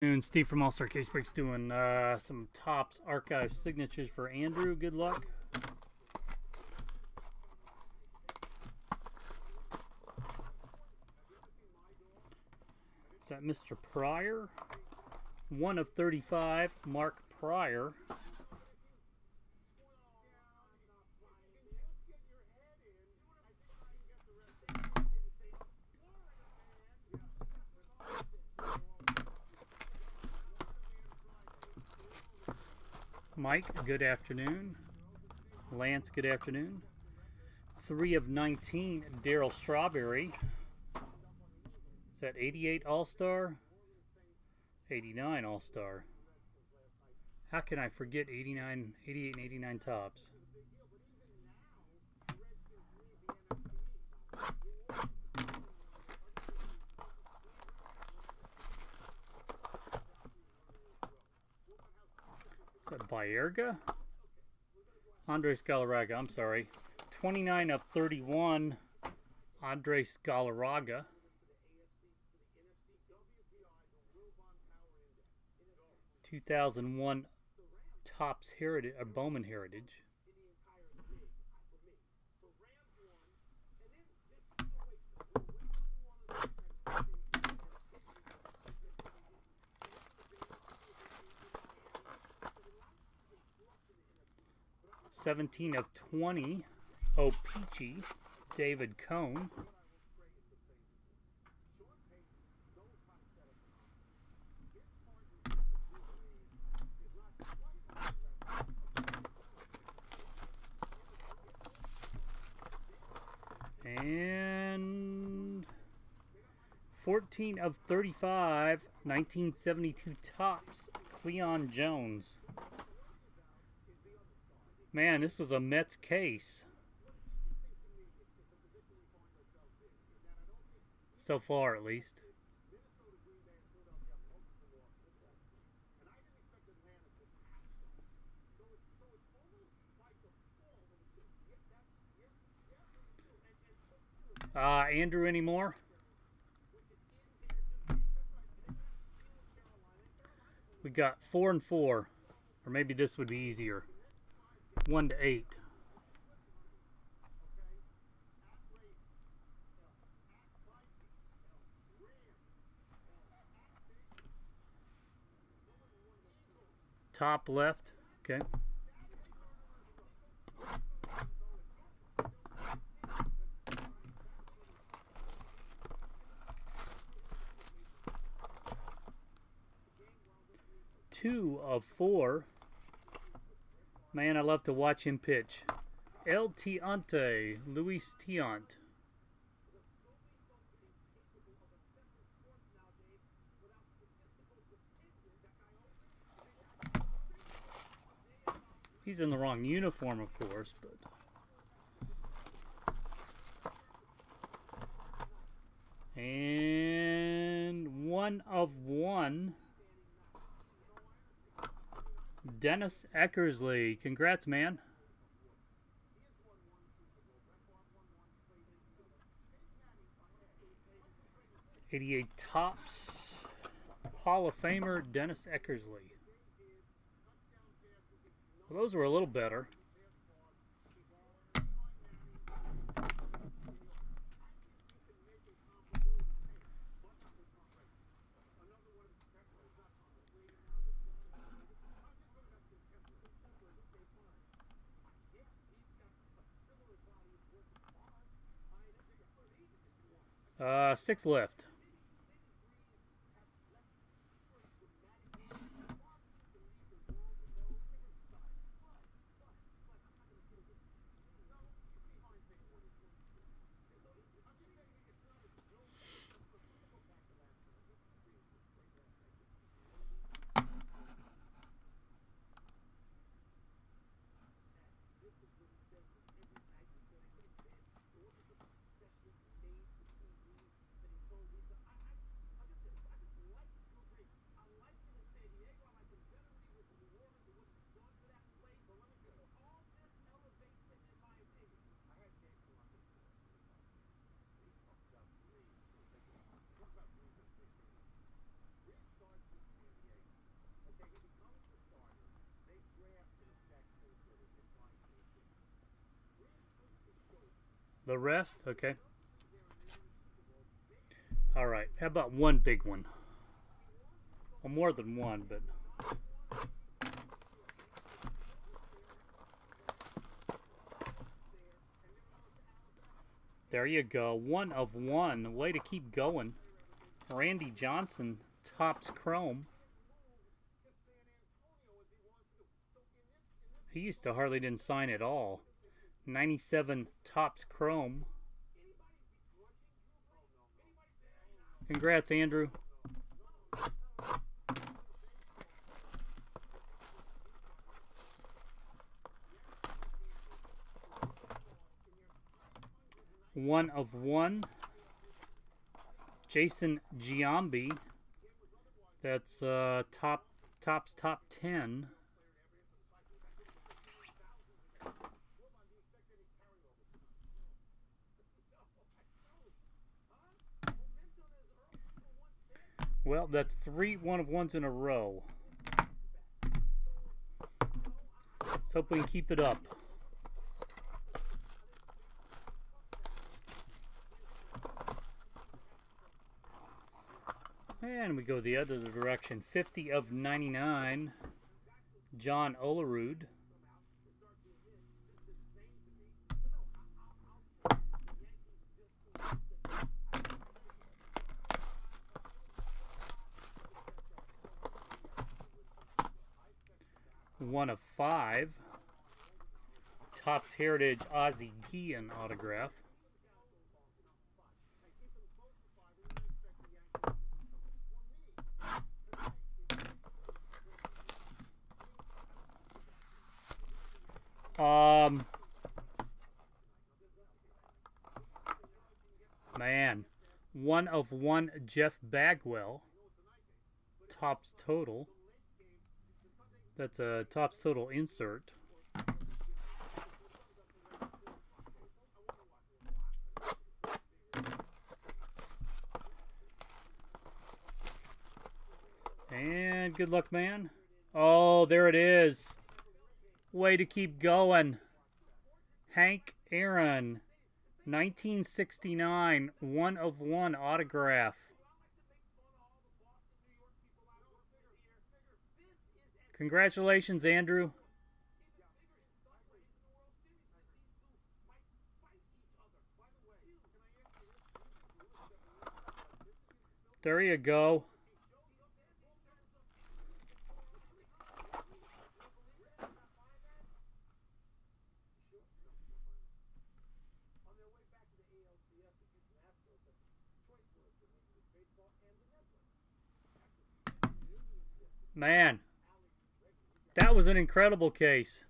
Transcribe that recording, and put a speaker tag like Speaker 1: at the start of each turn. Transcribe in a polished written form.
Speaker 1: And Steve from All Star Case Breaks doing some Topps archive signatures for Andrew. Good luck. Is that Mr. Pryor? 1 of 35, Mark Pryor. Mike, good afternoon. Lance, good afternoon. 3 of 19, Darryl Strawberry. Is that 88 All-Star? 89 All-Star. How can I forget 89, 88 and 89 Topps? Is that Baerga? Andres Galarraga, I'm sorry. 29 of 31, Andres Galarraga. (2001) Topps Heritage, Bowman Heritage. (17 of 20) O-Pee-Chee, David Cone. And 14 of 35, 1972 Topps, Cleon Jones. Man, this was a Mets case. So far, at least. Andrew, anymore? We got 4 and 4. Or maybe this would be easier. 1 to 8. Top left. Okay. Two of 4. Man, I love to watch him pitch. El Tiante, Luis Tiant. He's in the wrong uniform, of course, but and 1 of 1. Dennis Eckersley. Congrats, man. '88 Topps Hall of Famer Dennis Eckersley. Well, those were a little better. Six left. The rest? Okay. Alright, how about one big one? Well, more than one, but... There you go. 1 of 1. Way to keep going. Randy Johnson, Topps Chrome. He used to hardly didn't sign at all. 97 Topps Chrome. Congrats, Andrew. One of 1. Jason Giambi. That's Topps top 10. Well, that's 3 one of 1s in a row. Let's hope we can keep it up. And we go the other direction. 50 of 99. John Olerud. One of 5. Topps Heritage Ozzie Guillen autograph. Man, 1 of 1 Jeff Bagwell. Topps Total. That's a Topps Total insert. And good luck, man. Oh, there it is. Way to keep going. Hank Aaron, 1969, 1 of 1 autograph. Congratulations, Andrew. There you go. Man, that was an incredible case.